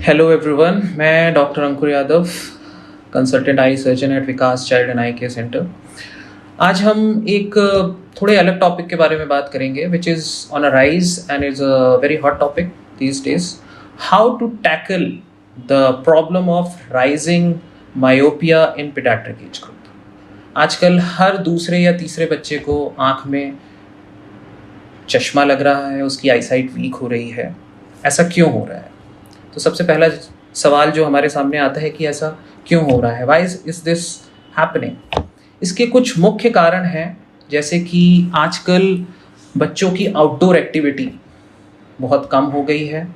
Hello everyone, मैं doctor Ankur Yadav, consultant eye surgeon eight Vikas child and I care centre. आज हम एक थोड़े अलग टॉपिक के बारे में बात करेंगे which is on a rise and is a very hot topic these days. How to tackle the problem of rising myopia in paediatric age group. आजकल हर दूसरे या तीसरे बच्चे को आँख में चश्मा लग रहा है, उसकी आईसाइट वीक हो रही है। ऐसा क्यों हो रहा है? तो सबसे पहला सवाल जो हमारे सामने आता है कि ऐसा क्यों हो रहा है, वाई इज दिस हैपनिंग। इसके कुछ मुख्य कारण हैं, जैसे कि आजकल बच्चों की आउटडोर एक्टिविटी बहुत कम हो गई है,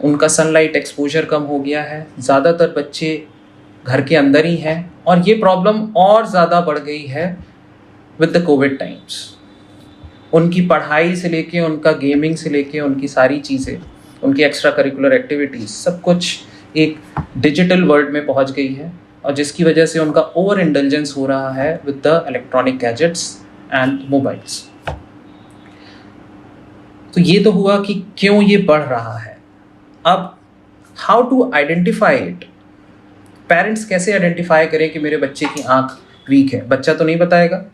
उनका सनलाइट एक्सपोजर कम हो गया है, ज़्यादातर बच्चे घर के अंदर ही हैं और ये प्रॉब्लम और ज़्यादा बढ़ गई है विद द कोविड टाइम्स। उनकी पढ़ाई से लेके, उनका गेमिंग से लेके, उनकी सारी चीज़ें, उनकी एक्स्ट्रा करिकुलर एक्टिविटीज़ सब कुछ एक डिजिटल वर्ल्ड में पहुंच गई है और जिसकी वजह से उनका ओवर इंडल्जेंस हो रहा है with the electronic gadgets and mobiles. तो ये तो हुआ कि क्यों ये बढ़ रहा है। अब how to identify it. Parents कैसे आइडेंटिफाई करें कि मेरे बच्चे की आंख वीक है? बच्चा तो नहीं बताएगा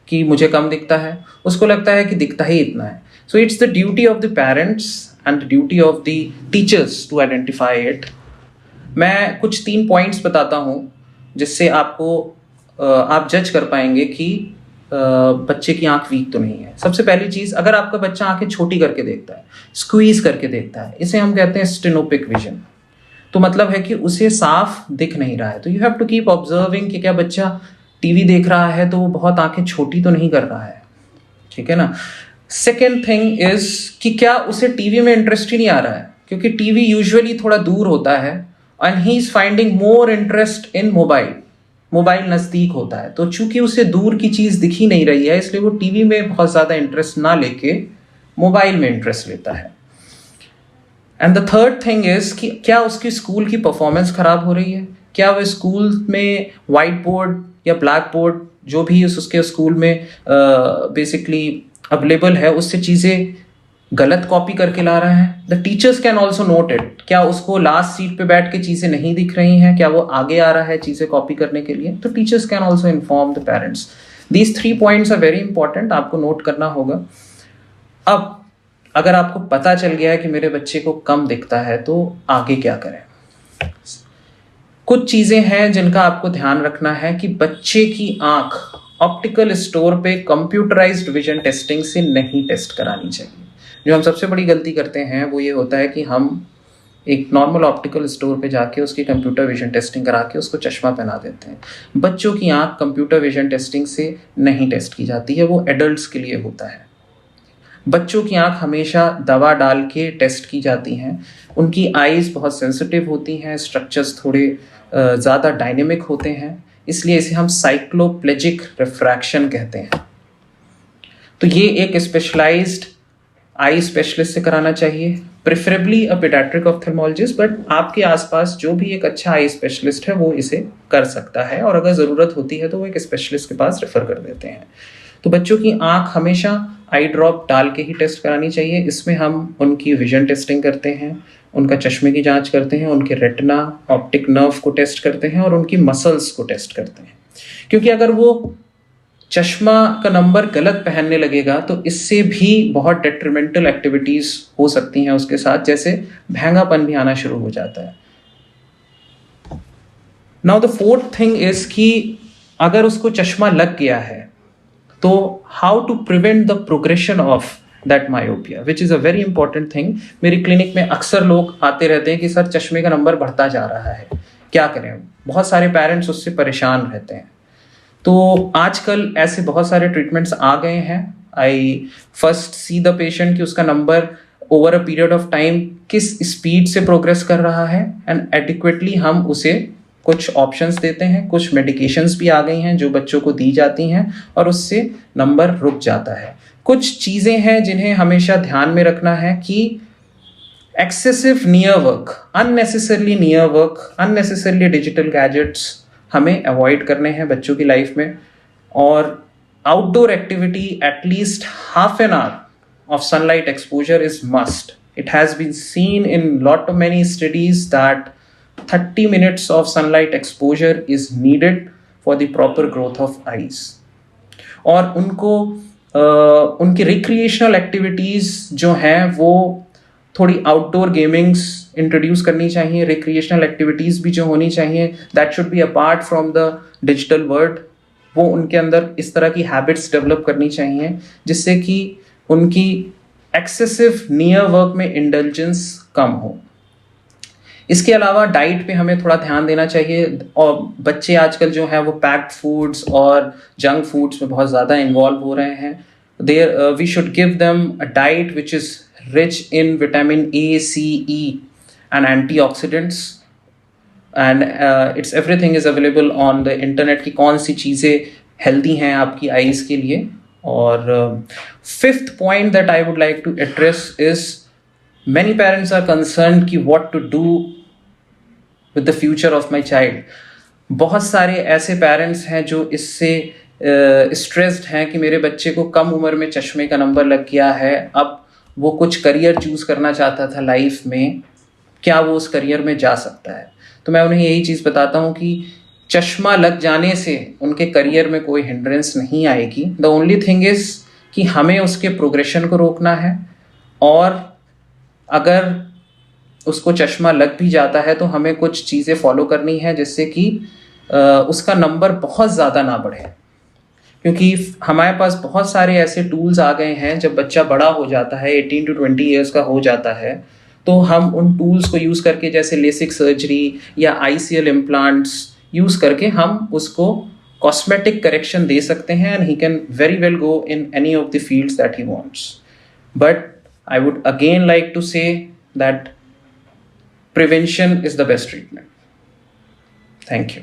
कि मुझे कम दिखता है, उसको लगता है कि दिखता ही इतना है। So it's the duty of the parents and the duty of the teachers to identify it। मैं कुछ 3 पॉइंट्स बताता हूँ जिससे आपको आप जज कर पाएंगे कि बच्चे की आंख वीक तो नहीं है। सबसे पहली चीज़, अगर आपका बच्चा आंखें छोटी करके देखता है, स्क्वीज करके देखता है, इसे हम कहते हैं स्टेनोपिक विजन। तो मतलब है कि उसे साफ दिख नहीं रहा है। तो you have to keep observing कि क्या बच्चा टीवी देख रहा है तो वो बहुत आंखें छोटी तो नहीं कर रहा है, ठीक है ना। सेकेंड थिंग इज कि क्या उसे टीवी में इंटरेस्ट ही नहीं आ रहा है, क्योंकि टीवी यूजुअली थोड़ा दूर होता है and he is finding more interest in mobile नज़दीक होता है। तो चूंकि उसे दूर की चीज़ दिख ही नहीं रही है, इसलिए वो टीवी में बहुत ज़्यादा इंटरेस्ट ना लेके मोबाइल में इंटरेस्ट लेता है। And the third thing is कि क्या उसकी स्कूल की परफॉर्मेंस खराब हो रही है, क्या वह स्कूल में वाइट बोर्ड या ब्लैक बोर्ड जो भी उसके स्कूल में बेसिकली अवेलेबल है उससे चीज़ें गलत कॉपी करके ला रहा है। The teachers can also note it. क्या उसको लास्ट सीट पे बैठ के चीज़ें नहीं दिख रही हैं, क्या वो आगे आ रहा है चीज़ें कॉपी करने के लिए? तो teachers can also inform the parents. These 3 points are very important, आपको नोट करना होगा। अब अगर आपको पता चल गया है कि मेरे बच्चे को कम दिखता है तो आगे क्या करें? कुछ चीज़ें हैं जिनका आपको ध्यान रखना है कि बच्चे की आंख ऑप्टिकल स्टोर पे कंप्यूटराइज्ड विजन टेस्टिंग से नहीं टेस्ट करानी चाहिए। जो हम सबसे बड़ी गलती करते हैं वो ये होता है कि हम एक नॉर्मल ऑप्टिकल स्टोर पे जाके उसकी कंप्यूटर विजन टेस्टिंग करा के उसको चश्मा पहना देते हैं। बच्चों की आंख कंप्यूटर विजन टेस्टिंग से नहीं टेस्ट की जाती है, वो एडल्ट्स के लिए होता है। बच्चों की आंख हमेशा दवा डाल के टेस्ट की जाती हैं। उनकी आईज बहुत सेंसिटिव होती हैं, स्ट्रक्चर्स थोड़े ज़्यादा डायनेमिक होते हैं, इसलिए इसे हम साइक्लोप्लेजिक रिफ्रैक्शन कहते हैं। तो ये एक स्पेशलाइज्ड आई स्पेशलिस्ट से कराना चाहिए, preferably a paediatric ophthalmologist, but आपके आसपास जो भी एक अच्छा आई स्पेशलिस्ट है वो इसे कर सकता है और अगर ज़रूरत होती है तो वो एक स्पेशलिस्ट के पास रेफर कर देते हैं। तो बच्चों की आंख हमेशा आई ड्रॉप डाल के ही टेस्ट करानी चाहिए। इसमें हम उनकी विजन टेस्टिंग करते हैं, उनका चश्मे की जांच करते हैं, उनके रेटिना ऑप्टिक नर्व को टेस्ट करते हैं और उनकी मसल्स को टेस्ट करते हैं। क्योंकि अगर वो चश्मा का नंबर गलत पहनने लगेगा तो इससे भी बहुत डेट्रीमेंटल एक्टिविटीज़ हो सकती हैं उसके साथ, जैसे भैंगापन भी आना शुरू हो जाता है। Now the fourth thing is कि अगर उसको चश्मा लग गया है तो how to prevent the progression of that myopia, which is a very important thing. मेरी क्लिनिक में अक्सर लोग आते रहते हैं कि सर चश्मे का नंबर बढ़ता जा रहा है, क्या करें? बहुत सारे पेरेंट्स उससे परेशान रहते हैं। तो आजकल ऐसे बहुत सारे ट्रीटमेंट्स आ गए हैं। आई फर्स्ट सी द पेशेंट कि उसका number over a period of time किस स्पीड से प्रोग्रेस कर रहा है एंड एडिक्वेटली हम उसे कुछ ऑप्शंस देते हैं। कुछ मेडिकेशंस भी आ गई हैं जो बच्चों को दी जाती हैं और उससे नंबर रुक जाता है। कुछ चीज़ें हैं जिन्हें हमेशा ध्यान में रखना है कि excessive near work, unnecessarily near work, unnecessarily digital gadgets हमें अवॉइड करने हैं बच्चों की लाइफ में। और outdoor activity at least half an hour of sunlight exposure is must. It has been seen in lot of many studies that 30 minutes of sunlight exposure is needed for the proper growth of eyes. और उनको उनकी recreational activities जो हैं वो थोड़ी outdoor gamings introduce करनी चाहिए. Recreational activities भी जो होनी चाहिए that should be apart from the digital world. वो उनके अंदर इस तरह की हैबिट्स डेवलप करनी चाहिए जिससे कि उनकी एक्सेसिव नियर वर्क में इंडल्जेंस कम हो. इसके अलावा डाइट पे हमें थोड़ा ध्यान देना चाहिए. और बच्चे आजकल जो है वो पैक्ड फूड्स और जंक फूड्स में बहुत ज़्यादा इन्वॉल्व हो रहे हैं. There we should give them a diet which is rich in vitamin A, C, E and antioxidants. And it's everything is available on the internet की कौन सी चीज़ें हेल्दी हैं आपकी आइज़ के लिए. और fifth point that I would like to address is many parents are concerned कि what to do with the future of my child. बहुत सारे ऐसे पेरेंट्स हैं जो इससे स्ट्रेस्ड हैं कि मेरे बच्चे को कम उम्र में चश्मे का नंबर लग गया है, अब वो कुछ करियर चूज़ करना चाहता था लाइफ में, क्या वो उस करियर में जा सकता है. तो मैं उन्हें यही चीज़ बताता हूँ कि चश्मा लग जाने से उनके करियर में कोई हिंड्रेंस नहीं आएगी. द ओनली थिंग इज़ कि हमें उसके प्रोग्रेशन को रोकना है. और अगर उसको चश्मा लग भी जाता है तो हमें कुछ चीज़ें फॉलो करनी है जिससे कि उसका नंबर बहुत ज़्यादा ना बढ़े. क्योंकि हमारे पास बहुत सारे ऐसे टूल्स आ गए हैं, जब बच्चा बड़ा हो जाता है 18 to 20 ईयर्स का हो जाता है तो हम उन टूल्स को यूज़ करके, जैसे लेसिक सर्जरी या ICL इम्प्लांट्स यूज़ करके हम उसको कॉस्मेटिक करेक्शन दे सकते हैं and he can very well go in any of the fields that he wants. But I would again like to say that prevention is the best treatment. Thank you.